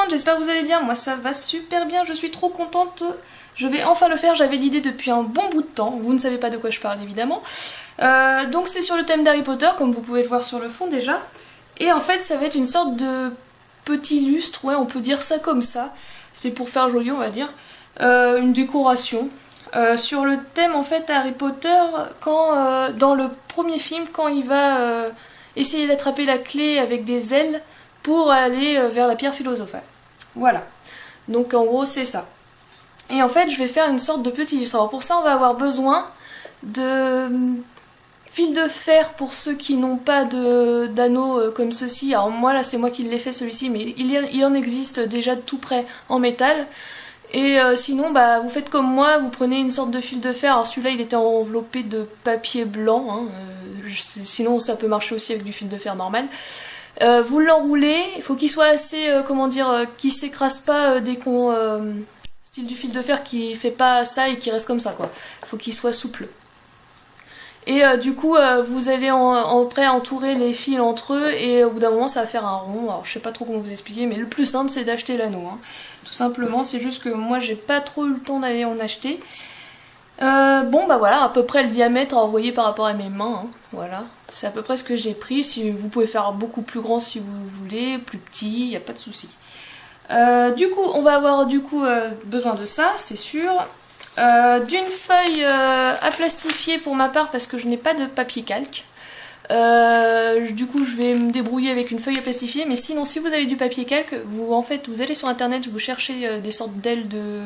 monde, j'espère que vous allez bien. Moi ça va super bien, je suis trop contente. Je vais enfin le faire, j'avais l'idée depuis un bon bout de temps. Vous ne savez pas de quoi je parle évidemment. Donc c'est sur le thème d'Harry Potter, comme vous pouvez le voir sur le fond déjà. Et en fait ça va être une sorte de petit lustre, ouais on peut dire ça comme ça. C'est pour faire joli on va dire. Une décoration. Sur le thème en fait Harry Potter, quand dans le premier film, quand il va essayer d'attraper la clé avec des ailes pour aller vers la pierre philosophale. Voilà. Donc en gros c'est ça. Et en fait je vais faire une sorte de petit lustre. Alors pour ça on va avoir besoin de fil de fer pour ceux qui n'ont pas d'anneau comme ceci. Alors moi là c'est moi qui l'ai fait celui-ci, mais il en existe déjà tout prêt en métal. Et sinon bah vous faites comme moi, vous prenez une sorte de fil de fer. Alors celui-là il était enveloppé de papier blanc, hein. Sinon ça peut marcher aussi avec du fil de fer normal. Vous l'enroulez, il faut qu'il soit assez, comment dire, qu'il s'écrase pas dès qu'on... style du fil de fer qui fait pas ça et qui reste comme ça quoi. Il faut qu'il soit souple. Et du coup vous allez après entourer les fils entre eux et au bout d'un moment ça va faire un rond. Alors je sais pas trop comment vous expliquer, mais le plus simple c'est d'acheter l'anneau, hein. Tout simplement, c'est juste que moi j'ai pas trop eu le temps d'aller en acheter. Bon bah voilà, à peu près le diamètre à envoyer par rapport à mes mains, hein. Voilà, c'est à peu près ce que j'ai pris. Si vous pouvez faire beaucoup plus grand si vous voulez, plus petit, y a pas de souci. Du coup on va avoir besoin de ça, c'est sûr. D'une feuille à plastifier pour ma part parce que je n'ai pas de papier calque. Du coup je vais me débrouiller avec une feuille à plastifier, mais sinon si vous avez du papier calque, vous allez sur internet, vous cherchez des sortes d'ailes de...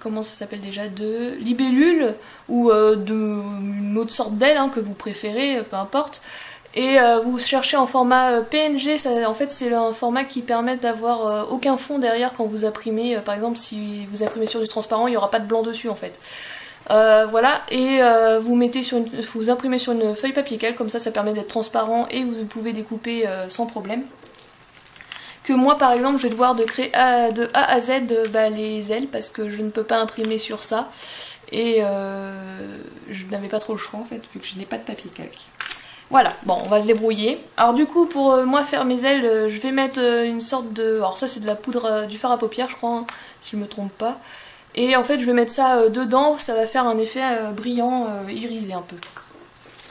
comment ça s'appelle déjà, de libellule ou une autre sorte d'aile hein, que vous préférez, peu importe. Et vous cherchez en format PNG, en fait c'est un format qui permet d'avoir aucun fond derrière quand vous imprimez. Par exemple si vous imprimez sur du transparent, il n'y aura pas de blanc dessus en fait. Voilà, et vous imprimez sur une feuille papier calque, comme ça permet d'être transparent et vous pouvez découper sans problème. Que moi par exemple je vais devoir créer de A à Z les ailes parce que je ne peux pas imprimer sur ça. Et je n'avais pas trop le choix en fait vu que je n'ai pas de papier calque. Voilà, bon on va se débrouiller. Alors du coup pour moi faire mes ailes, je vais mettre une sorte de... Alors ça c'est de la poudre, du fard à paupières je crois, hein, si je me trompe pas. Et en fait je vais mettre ça dedans, ça va faire un effet brillant, irisé un peu.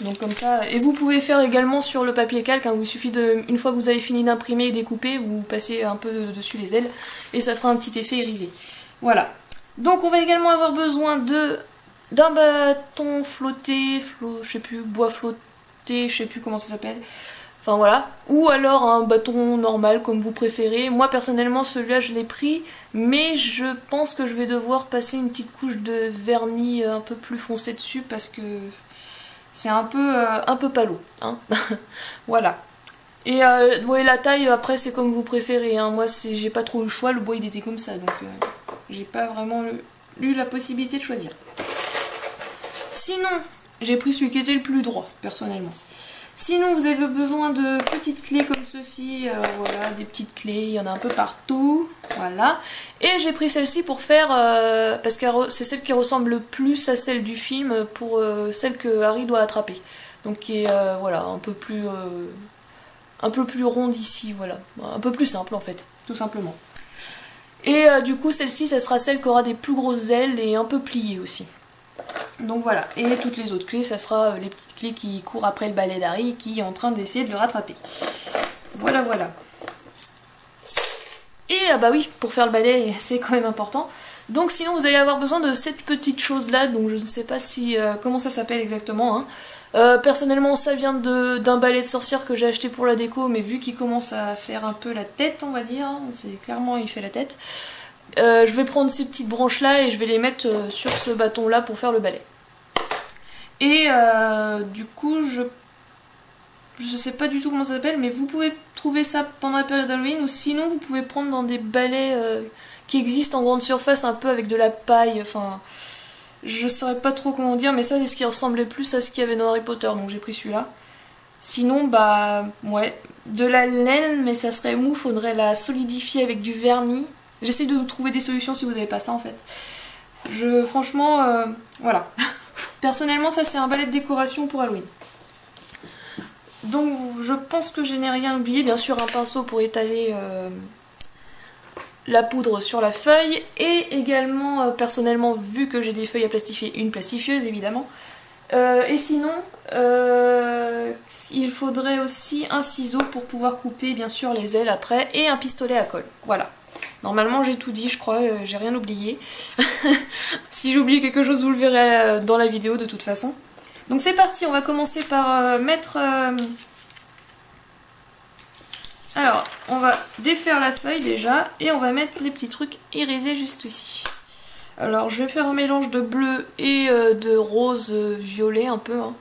Donc comme ça, et vous pouvez faire également sur le papier calque, hein, il suffit une fois que vous avez fini d'imprimer et découper, vous passez un peu dessus les ailes et ça fera un petit effet irisé. Voilà. Donc on va également avoir besoin d'un bâton flotté, je sais plus, bois flotté, je sais plus comment ça s'appelle. Enfin voilà. Ou alors un bâton normal comme vous préférez. Moi personnellement celui-là je l'ai pris, mais je pense que je vais devoir passer une petite couche de vernis un peu plus foncé dessus parce que c'est un peu palo, hein. Voilà. Et ouais, la taille après c'est comme vous préférez, hein. Moi j'ai pas trop eu le choix, le bois il était comme ça donc j'ai pas vraiment eu la possibilité de choisir. Sinon j'ai pris celui qui était le plus droit personnellement. Sinon vous avez besoin de petites clés comme ceci, voilà, des petites clés, il y en a un peu partout, voilà. Et j'ai pris celle-ci pour faire, parce que c'est celle qui ressemble le plus à celle du film, pour celle que Harry doit attraper. Donc qui est, voilà, un peu plus ronde ici, voilà. Un peu plus simple en fait, tout simplement. Et du coup celle-ci, ça sera celle qui aura des plus grosses ailes et un peu pliées aussi. Donc voilà, et toutes les autres clés, ça sera les petites clés qui courent après le balai d'Harry qui est en train d'essayer de le rattraper. Voilà, voilà. Et bah oui, pour faire le balai, c'est quand même important. Donc sinon vous allez avoir besoin de cette petite chose là, donc je ne sais pas si comment ça s'appelle exactement, hein. Personnellement ça vient d'un balai de sorcière que j'ai acheté pour la déco, mais vu qu'il commence à faire un peu la tête on va dire, hein, c'est clairement il fait la tête. Je vais prendre ces petites branches là et je vais les mettre sur ce bâton là pour faire le balai. Et du coup je sais pas du tout comment ça s'appelle, mais vous pouvez trouver ça pendant la période Halloween ou sinon vous pouvez prendre dans des balais qui existent en grande surface un peu avec de la paille, enfin je saurais pas trop comment dire, mais ça c'est ce qui ressemblait plus à ce qu'il y avait dans Harry Potter donc j'ai pris celui-là. Sinon bah ouais, de la laine mais ça serait mou, faudrait la solidifier avec du vernis. J'essaie de vous trouver des solutions si vous n'avez pas ça en fait. Franchement, voilà. Personnellement, ça c'est un balai de décoration pour Halloween. Donc je pense que je n'ai rien oublié, bien sûr un pinceau pour étaler la poudre sur la feuille, et également personnellement, vu que j'ai des feuilles à plastifier, une plastifieuse évidemment. Et sinon, il faudrait aussi un ciseau pour pouvoir couper bien sûr les ailes après, et un pistolet à colle. Voilà. Normalement j'ai tout dit, je crois, j'ai rien oublié. Si j'ai oublié quelque chose, vous le verrez dans la vidéo de toute façon. Donc c'est parti, on va commencer par mettre... Alors, on va défaire la feuille déjà, et on va mettre les petits trucs irisés juste ici. Alors je vais faire un mélange de bleu et de rose violet un peu. Hein.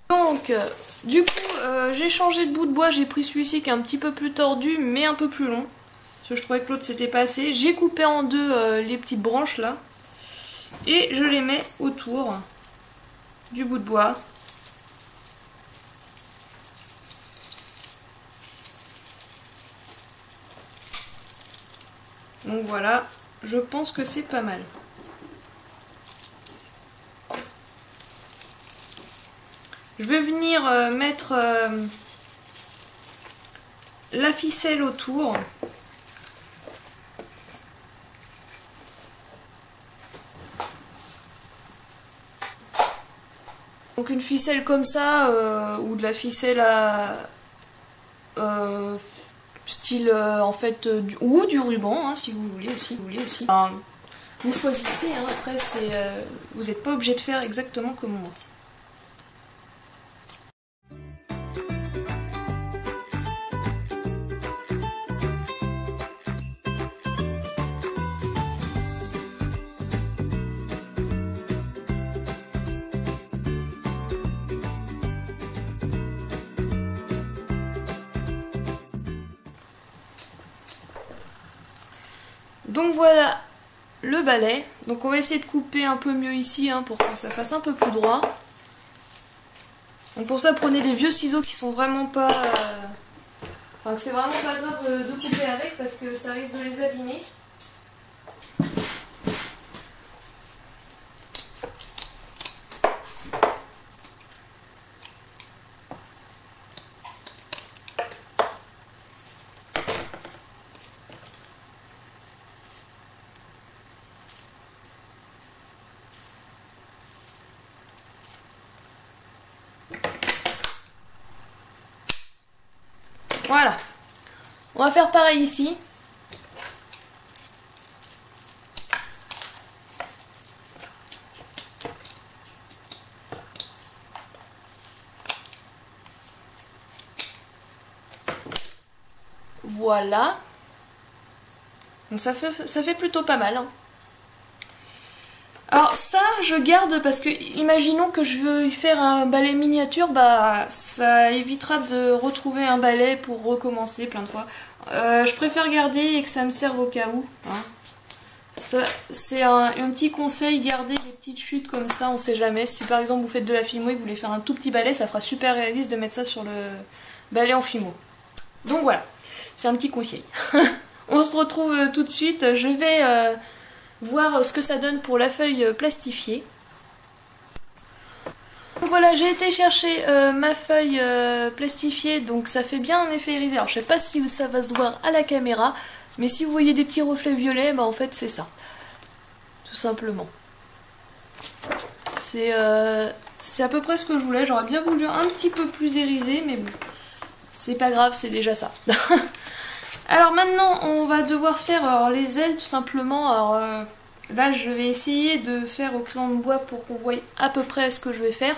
Donc, du coup, j'ai changé de bout de bois, j'ai pris celui-ci qui est un petit peu plus tordu, mais un peu plus long. Parce que je trouvais que l'autre c'était pas assez. J'ai coupé en deux les petites branches là. Et je les mets autour du bout de bois. Donc voilà, je pense que c'est pas mal. Je vais venir mettre la ficelle autour. Donc une ficelle comme ça, ou de la ficelle à style en fait, ou du ruban, hein, si vous voulez aussi. Enfin, vous choisissez, hein, après vous n'êtes pas obligé de faire exactement comme moi. Donc voilà le balai. Donc on va essayer de couper un peu mieux ici hein, pour que ça fasse un peu plus droit. Donc pour ça prenez des vieux ciseaux qui sont vraiment pas... Enfin que c'est vraiment pas grave de couper avec parce que ça risque de les abîmer. Voilà, on va faire pareil ici. Voilà. Donc ça fait plutôt pas mal. Hein. Alors ça je garde parce que imaginons que je veux y faire un balai miniature, bah ça évitera de retrouver un balai pour recommencer plein de fois. Je préfère garder et que ça me serve au cas où. Hein. C'est un petit conseil, garder des petites chutes comme ça, on sait jamais. Si par exemple vous faites de la fimo et que vous voulez faire un tout petit balai, ça fera super réaliste de mettre ça sur le balai en fimo. Donc voilà, c'est un petit conseil. On se retrouve tout de suite, je vais... voir ce que ça donne pour la feuille plastifiée. Donc voilà, j'ai été chercher ma feuille plastifiée, donc ça fait bien un effet irisé. Alors je sais pas si ça va se voir à la caméra, mais si vous voyez des petits reflets violets, bah en fait c'est ça. Tout simplement. C'est à peu près ce que je voulais, j'aurais bien voulu un petit peu plus irisé, mais bon, c'est pas grave, c'est déjà ça. Alors maintenant on va devoir faire les ailes tout simplement. Alors là je vais essayer de faire au crayon de bois pour qu'on voie à peu près ce que je vais faire.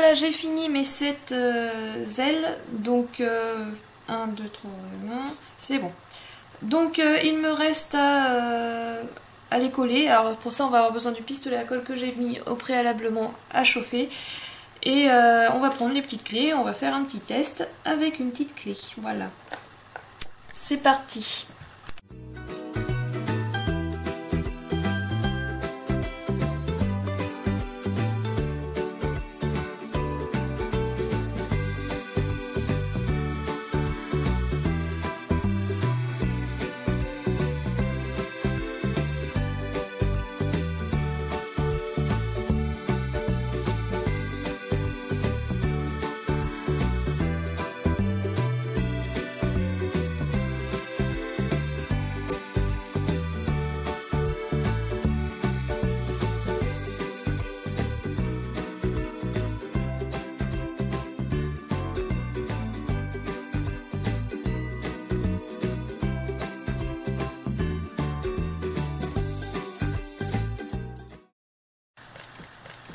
Voilà, j'ai fini mes 7 ailes, donc 1, 2, 3, c'est bon. Donc il me reste à les coller. Alors pour ça on va avoir besoin du pistolet à colle que j'ai mis au préalablement à chauffer. Et on va prendre les petites clés, on va faire un petit test avec une petite clé. Voilà. C'est parti.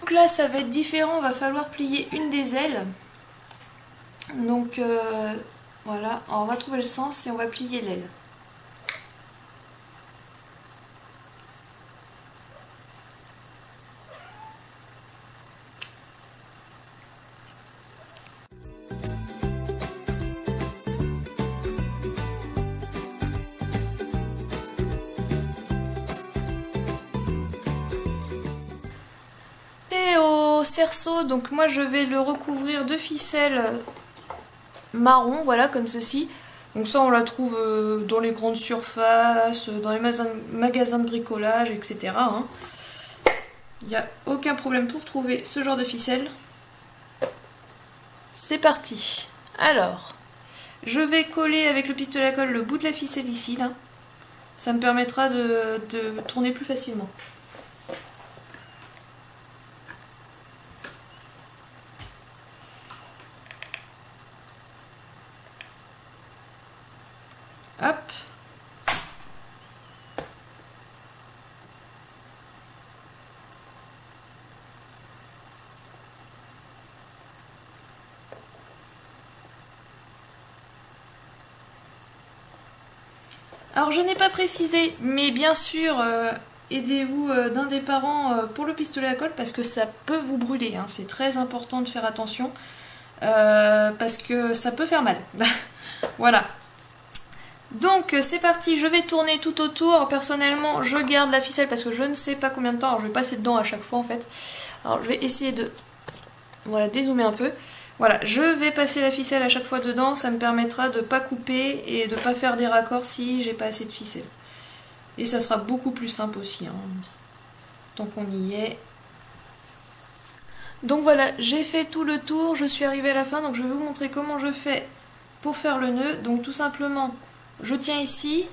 Donc là ça va être différent, va falloir plier une des ailes. Donc voilà, alors on va trouver le sens et on va plier l'aile. Cerceau, donc moi je vais le recouvrir de ficelle marron, voilà, comme ceci. Donc ça on la trouve dans les grandes surfaces, dans les magasins de bricolage, etc. Il n'y a aucun problème pour trouver ce genre de ficelle. C'est parti. Alors, je vais coller avec le pistolet à colle le bout de la ficelle ici, là. Ça me permettra de tourner plus facilement. Hop. Alors je n'ai pas précisé, mais bien sûr, aidez-vous d'un des parents pour le pistolet à colle parce que ça peut vous brûler, hein. C'est très important de faire attention parce que ça peut faire mal. Voilà. Donc c'est parti, je vais tourner tout autour. Personnellement je garde la ficelle parce que je ne sais pas combien de temps. Alors je vais passer dedans à chaque fois en fait. Alors je vais essayer de dézoomer un peu. Voilà, je vais passer la ficelle à chaque fois dedans. Ça me permettra de ne pas couper et de ne pas faire des raccords si j'ai pas assez de ficelle. Et ça sera beaucoup plus simple aussi, hein, tant qu'on y est. Donc voilà, j'ai fait tout le tour, je suis arrivée à la fin. Donc je vais vous montrer comment je fais pour faire le nœud. Donc tout simplement, je tiens ici,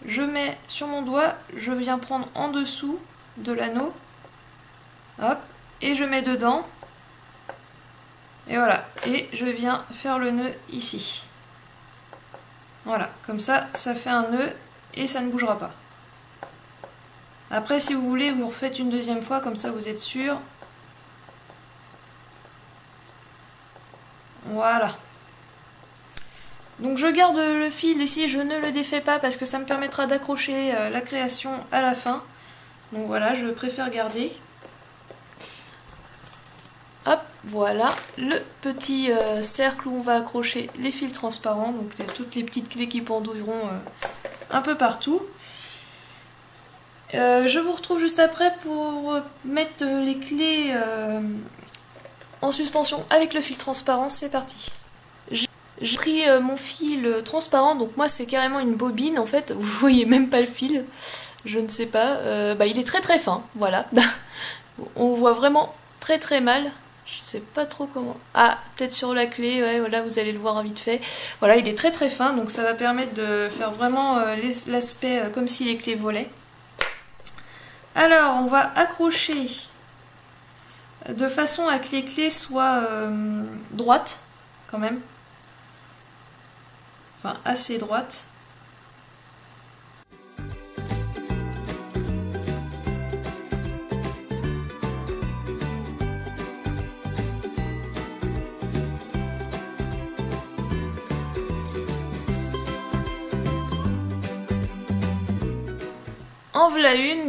je mets sur mon doigt, je viens prendre en dessous de l'anneau, hop, et je mets dedans, et voilà, et je viens faire le nœud ici. Voilà, comme ça, ça fait un nœud et ça ne bougera pas. Après, si vous voulez, vous refaites une deuxième fois, comme ça vous êtes sûr. Voilà. Donc je garde le fil ici, je ne le défais pas parce que ça me permettra d'accrocher la création à la fin. Donc voilà, je préfère garder. Hop, voilà le petit cercle où on va accrocher les fils transparents. Donc il y a toutes les petites clés qui pendouilleront un peu partout. Je vous retrouve juste après pour mettre les clés en suspension avec le fil transparent. C'est parti. J'ai pris mon fil transparent, donc moi c'est carrément une bobine en fait, vous voyez même pas le fil, je ne sais pas, il est très très fin, voilà, on voit vraiment très très mal, je sais pas trop comment, ah peut-être sur la clé, ouais voilà vous allez le voir vite fait, voilà il est très très fin, donc ça va permettre de faire vraiment l'aspect comme si les clés volaient. Alors on va accrocher de façon à que les clés soient droites quand même. Enfin, assez droite. En voilà une,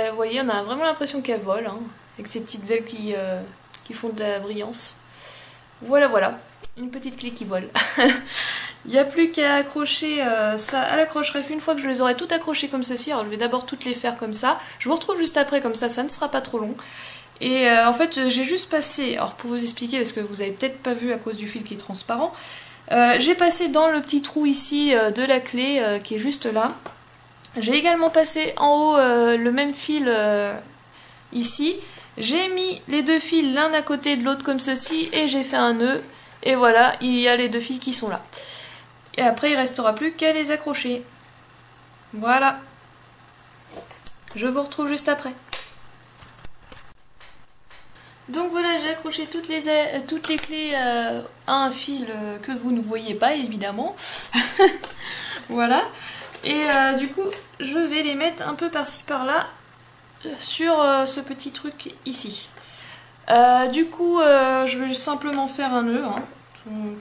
vous voyez, on a vraiment l'impression qu'elle vole, hein, avec ses petites ailes qui font de la brillance. Voilà, voilà, une petite clé qui vole. Il n'y a plus qu'à accrocher ça à l'accroche-ref. Une fois que je les aurai toutes accrochées comme ceci, alors je vais d'abord toutes les faire comme ça. Je vous retrouve juste après, comme ça ne sera pas trop long. Et en fait, j'ai juste passé, alors pour vous expliquer, parce que vous avez peut-être pas vu à cause du fil qui est transparent, j'ai passé dans le petit trou ici de la clé qui est juste là. J'ai également passé en haut le même fil ici. J'ai mis les deux fils l'un à côté de l'autre comme ceci et j'ai fait un nœud. Et voilà, il y a les deux fils qui sont là. Et après, il ne restera plus qu'à les accrocher. Voilà. Je vous retrouve juste après. Donc voilà, j'ai accroché toutes les clés à un fil que vous ne voyez pas, évidemment. Voilà. Et du coup, je vais les mettre un peu par-ci par-là sur ce petit truc ici. Du coup, je vais simplement faire un nœud, hein,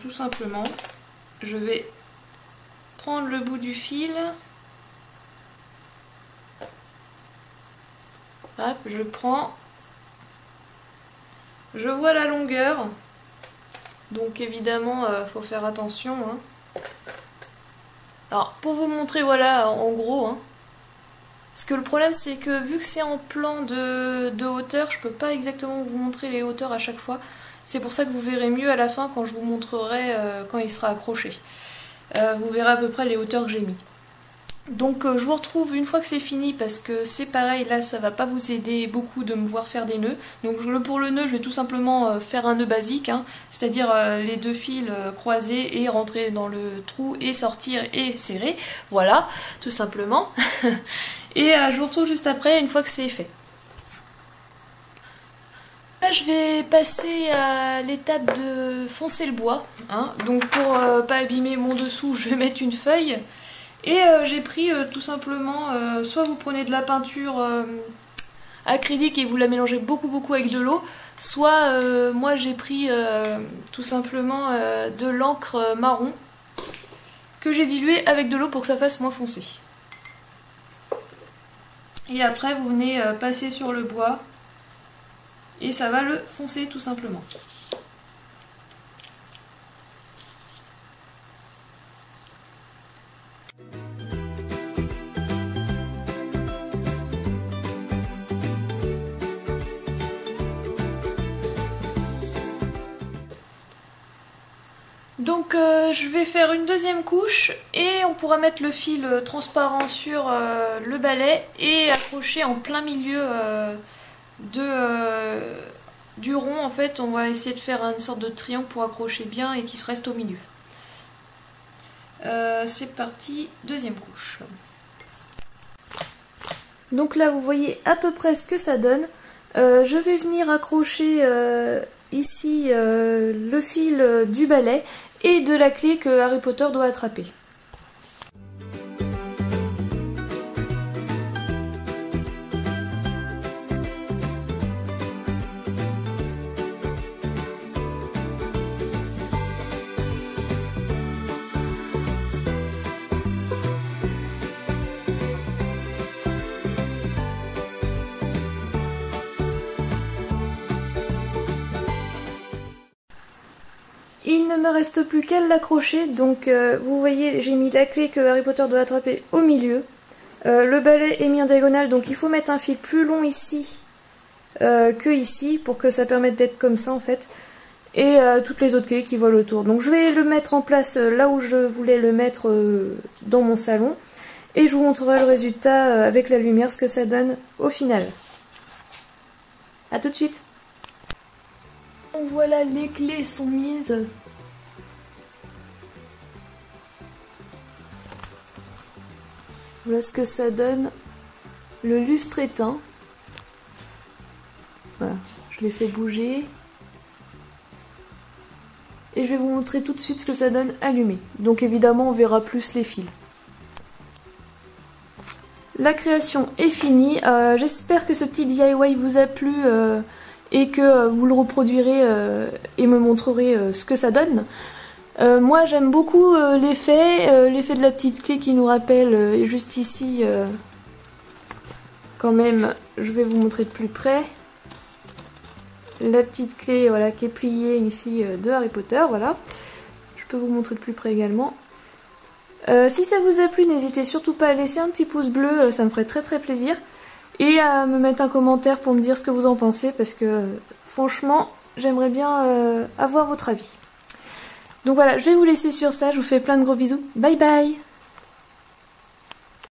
tout simplement. Je vais prendre le bout du fil. Hop, je prends. Je vois la longueur. Donc évidemment, faut faire attention. Hein. Alors, pour vous montrer, voilà, en gros. Hein. Parce que le problème, c'est que vu que c'est en plan de hauteur, je peux pas exactement vous montrer les hauteurs à chaque fois. C'est pour ça que vous verrez mieux à la fin quand je vous montrerai quand il sera accroché. Vous verrez à peu près les hauteurs que j'ai mis. Donc je vous retrouve une fois que c'est fini parce que c'est pareil, là ça va pas vous aider beaucoup de me voir faire des nœuds. Donc pour le nœud je vais tout simplement faire un nœud basique, hein, c'est-à-dire les deux fils croisés et rentrer dans le trou et sortir et serrer. Voilà, tout simplement. Et je vous retrouve juste après une fois que c'est fait. Là, je vais passer à l'étape de foncer le bois. Hein. Donc pour pas abîmer mon dessous, je vais mettre une feuille. Et j'ai pris tout simplement, soit vous prenez de la peinture acrylique et vous la mélangez beaucoup avec de l'eau, soit moi j'ai pris tout simplement de l'encre marron que j'ai diluée avec de l'eau pour que ça fasse moins foncé. Et après vous venez passer sur le bois et ça va le foncer tout simplement. Donc je vais faire une deuxième couche et on pourra mettre le fil transparent sur le balai et accrocher en plein milieu du rond. En fait, on va essayer de faire une sorte de triangle pour accrocher bien et qu'il se reste au milieu. C'est parti, deuxième couche. Donc là vous voyez à peu près ce que ça donne. Je vais venir accrocher ici le fil du balai et de la clé que Harry Potter doit attraper. Il ne me reste plus qu'à l'accrocher, donc vous voyez j'ai mis la clé que Harry Potter doit attraper au milieu. Le balai est mis en diagonale, donc il faut mettre un fil plus long ici que ici pour que ça permette d'être comme ça en fait. Et toutes les autres clés qui volent autour. Donc je vais le mettre en place là où je voulais le mettre dans mon salon. Et je vous montrerai le résultat avec la lumière, ce que ça donne au final. A tout de suite. Donc voilà, les clés sont mises. Voilà ce que ça donne. Le lustre éteint. Voilà, je l'ai fait bouger. Et je vais vous montrer tout de suite ce que ça donne allumé. Donc évidemment on verra plus les fils. La création est finie. J'espère que ce petit DIY vous a plu et que vous le reproduirez et me montrerez ce que ça donne. Moi j'aime beaucoup l'effet de la petite clé qui nous rappelle juste ici quand même, je vais vous montrer de plus près la petite clé, voilà, qui est pliée ici de Harry Potter, voilà. Je peux vous montrer de plus près également. Si ça vous a plu, n'hésitez surtout pas à laisser un petit pouce bleu, ça me ferait très très plaisir. Et à me mettre un commentaire pour me dire ce que vous en pensez, parce que franchement, j'aimerais bien avoir votre avis. Donc voilà, je vais vous laisser sur ça, je vous fais plein de gros bisous. Bye bye!